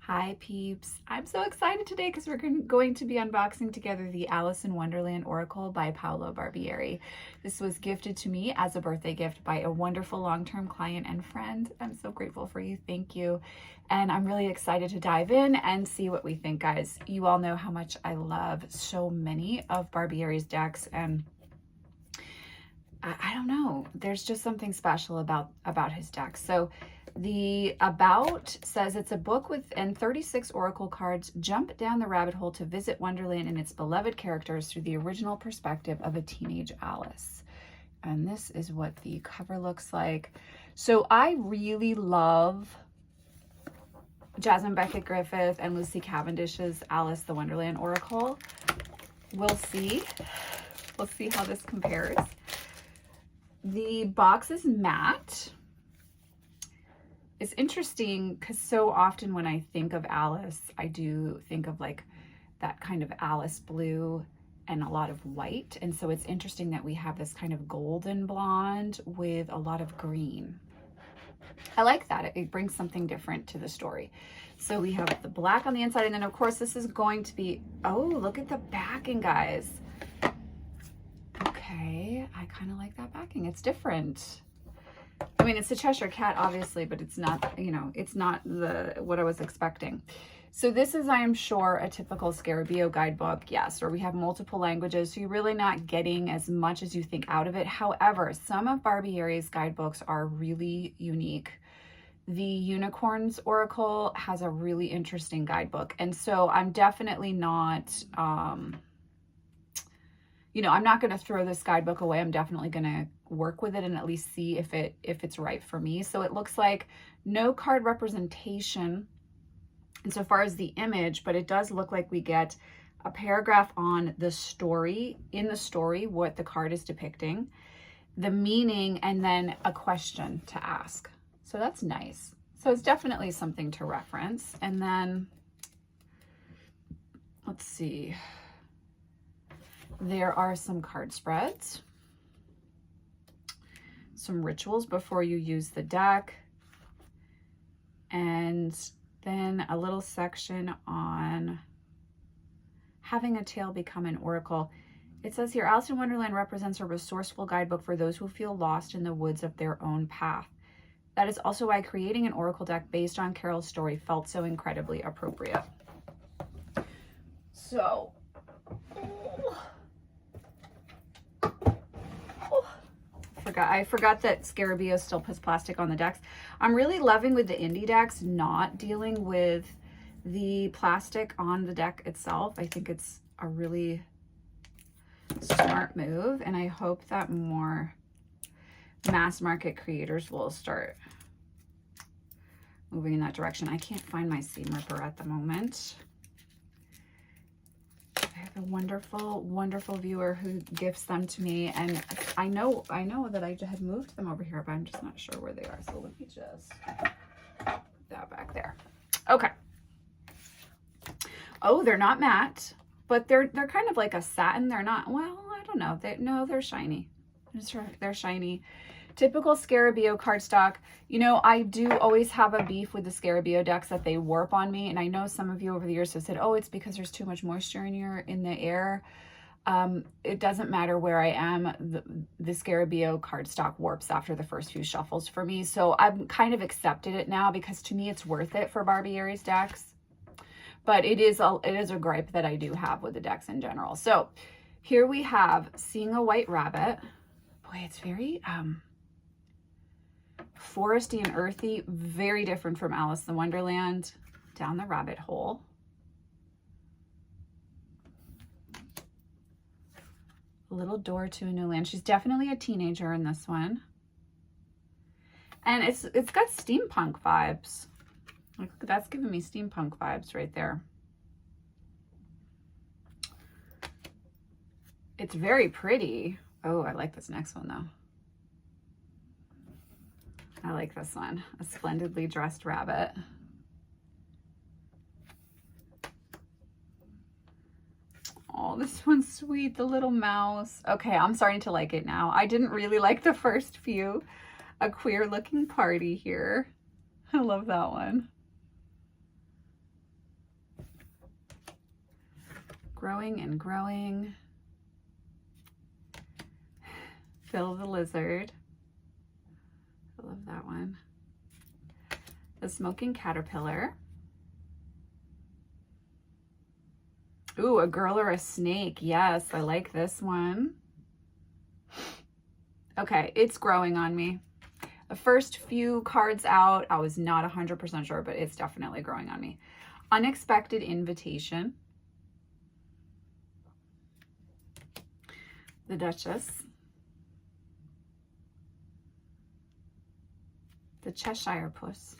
Hi peeps. I'm so excited today because we're going to be unboxing together the Alice in Wonderland Oracle by Paolo Barbieri. This was gifted to me as a birthday gift by a wonderful long-term client and friend. I'm so grateful for you. Thank you. And I'm really excited to dive in and see what we think, guys. You all know how much I love so many of Barbieri's decks, and I don't know, there's just something special about his deck. So the about says it's a book and 36 oracle cards. Jump down the rabbit hole to visit Wonderland and its beloved characters through the original perspective of a teenage Alice. And this is what the cover looks like. So I really love Jasmine Beckett-Griffith and Lucy Cavendish's Alice the Wonderland Oracle. We'll see. We'll see how this compares. The box is matte. It's interesting because so often when I think of Alice, I do think of like that kind of Alice blue and a lot of white. And so it's interesting that we have this kind of golden blonde with a lot of green. I like that. It brings something different to the story. So we have the black on the inside, and then of course this is going to be, oh, look at the backing, guys. Okay, I kind of like that backing. It's different. I mean, it's a Cheshire Cat, obviously, but it's not, you know, it's not what I was expecting. So this is, I am sure, a typical Scarabeo guidebook, yes, where we have multiple languages, so you're really not getting as much as you think out of it. However, some of Barbieri's guidebooks are really unique. The Unicorns Oracle has a really interesting guidebook, and so I'm definitely not, you know, I'm not going to throw this guidebook away. I'm definitely going to work with it and at least see if it's right for me. So it looks like no card representation insofar as the image, but it does look like we get a paragraph on the story, in the story, what the card is depicting, the meaning, and then a question to ask. So that's nice. So it's definitely something to reference. And then let's see. There are some card spreads, some rituals before you use the deck, and then a little section on having a tale become an oracle. It says here, Alice in Wonderland represents a resourceful guidebook for those who feel lost in the woods of their own path. That is also why creating an oracle deck based on Carol's story felt so incredibly appropriate. So, I forgot that Scarabeo still puts plastic on the decks. I'm really loving with the indie decks not dealing with the plastic on the deck itself. I think it's a really smart move, and I hope that more mass market creators will start moving in that direction. I can't find my seam ripper at the moment. I have a wonderful, wonderful viewer who gifts them to me, and I know that I had moved them over here, but I'm just not sure where they are. So let me just put that back there. Okay. Oh, they're not matte, but they're kind of like a satin. They're not, well, I don't know. They're shiny. They're shiny. Typical Scarabeo cardstock. You know, I do always have a beef with the Scarabeo decks that they warp on me. And I know some of you over the years have said, oh, it's because there's too much moisture in the air. It doesn't matter where I am. The Scarabeo cardstock warps after the first few shuffles for me. So I've kind of accepted it now because to me it's worth it for Barbieri's decks. But it is a gripe that I do have with the decks in general. So here we have Seeing a White Rabbit. Boy, it's very foresty and earthy, very different from Alice in Wonderland. Down the rabbit hole. A little door to a new land. She's definitely a teenager in this one. And it's got steampunk vibes. Like, that's giving me steampunk vibes right there. It's very pretty. Oh, I like this next one though. I like this one. A splendidly dressed rabbit. Oh, this one's sweet, the little mouse. Okay, I'm starting to like it now. I didn't really like the first few. A queer looking party here. I love that one. Growing and growing. Phil the Lizard. I love that one. The Smoking Caterpillar. Ooh, a girl or a snake. Yes, I like this one. Okay, it's growing on me. The first few cards out, I was not 100% sure, but it's definitely growing on me. Unexpected Invitation. The Duchess. The Cheshire Puss.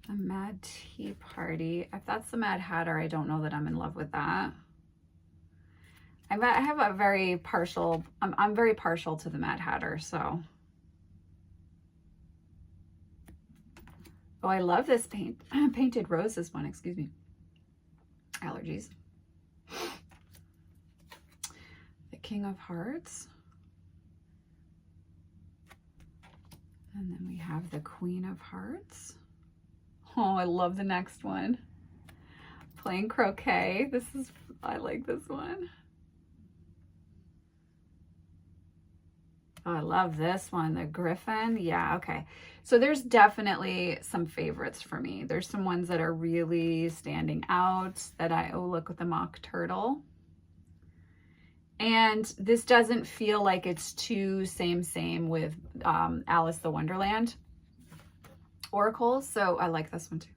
A Mad Tea Party. If that's the Mad Hatter, I don't know that I'm in love with that. I have a very partial, I'm very partial to the Mad Hatter, so. Oh, I love this Painted Roses one, excuse me. Allergies. The King of Hearts. And then we have the Queen of Hearts. Oh, I love the next one. Playing Croquet. I like this one. Oh, I love this one. The Griffin. Yeah, okay. So there's definitely some favorites for me. There's some ones that are really standing out that oh, look at the Mock Turtle. And this doesn't feel like it's too same with Alice the Wonderland oracles, so I like this one too.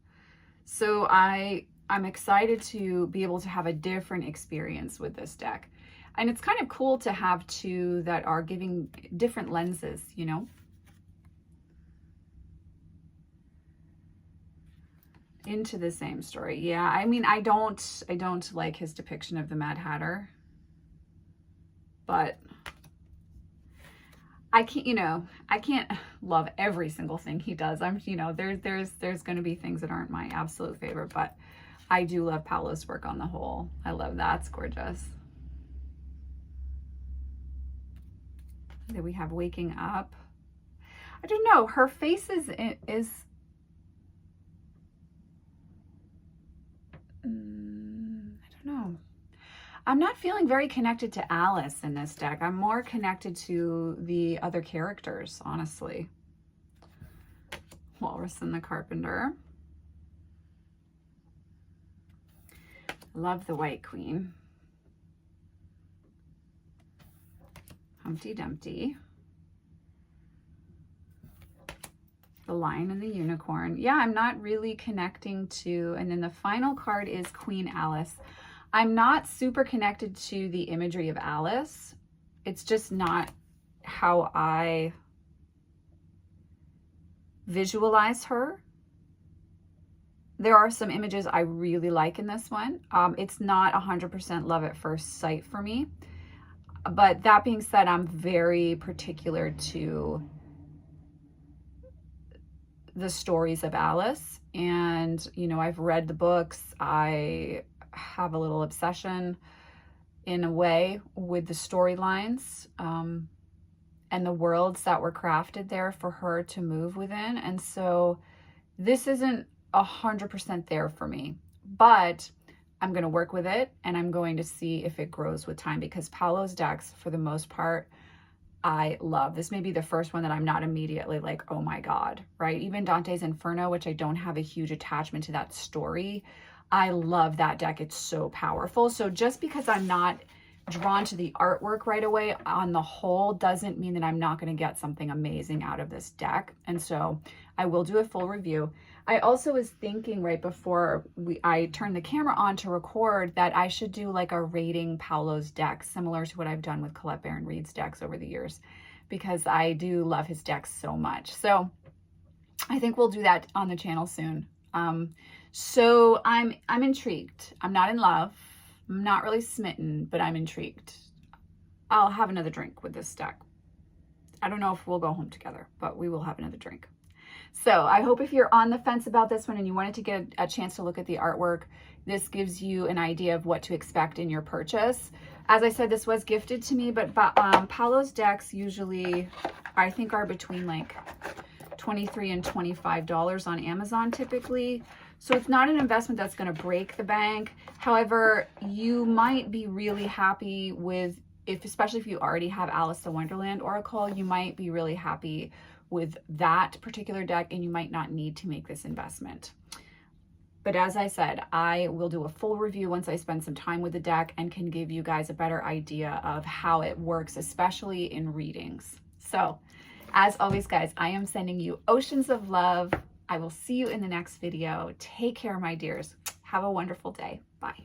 So I'm excited to be able to have a different experience with this deck. And it's kind of cool to have two that are giving different lenses, you know? Into the same story. Yeah, I mean, I don't like his depiction of the Mad Hatter. But I can't, you know, I can't love every single thing he does. You know, there's going to be things that aren't my absolute favorite, but I do love Paolo's work on the whole. I love that. It's gorgeous. Then we have Waking Up. I don't know. Her face is I don't know. I'm not feeling very connected to Alice in this deck. I'm more connected to the other characters, honestly. Walrus and the Carpenter. Love the White Queen. Humpty Dumpty. The Lion and the Unicorn. Yeah, I'm not really connecting to, and then the final card is Queen Alice. I'm not super connected to the imagery of Alice. It's just not how I visualize her. There are some images I really like in this one. It's not 100% love at first sight for me. But that being said, I'm very particular to the stories of Alice. And, you know, I've read the books. I have a little obsession in a way with the storylines and the worlds that were crafted there for her to move within. And so this isn't 100% there for me, but I'm going to work with it and I'm going to see if it grows with time, because Paolo's decks, for the most part, I love. This may be the first one that I'm not immediately like, oh my God, right? Even Dante's Inferno, which I don't have a huge attachment to that story, I love that deck. It's so powerful. So just because I'm not drawn to the artwork right away on the whole doesn't mean that I'm not going to get something amazing out of this deck. And so I will do a full review. I also was thinking right before I turned the camera on to record that I should do like a rating Paolo's deck, similar to what I've done with Colette Baron Reid's decks over the years, because I do love his decks so much. So I think we'll do that on the channel soon. So I'm intrigued. I'm not in love. I'm not really smitten, but I'm intrigued. I'll have another drink with this deck. I don't know if we'll go home together, but we will have another drink. So I hope if you're on the fence about this one and you wanted to get a chance to look at the artwork, this gives you an idea of what to expect in your purchase. As I said, this was gifted to me, but Paolo's decks usually, I think, are between like $23 and $25 on Amazon typically. So it's not an investment that's going to break the bank. However, you might be really happy with, especially if you already have Alice the Wonderland Oracle, you might be really happy with that particular deck and you might not need to make this investment. But as I said, I will do a full review once I spend some time with the deck and can give you guys a better idea of how it works, especially in readings. So as always, guys, I am sending you oceans of love. I will see you in the next video. Take care, my dears. Have a wonderful day. Bye.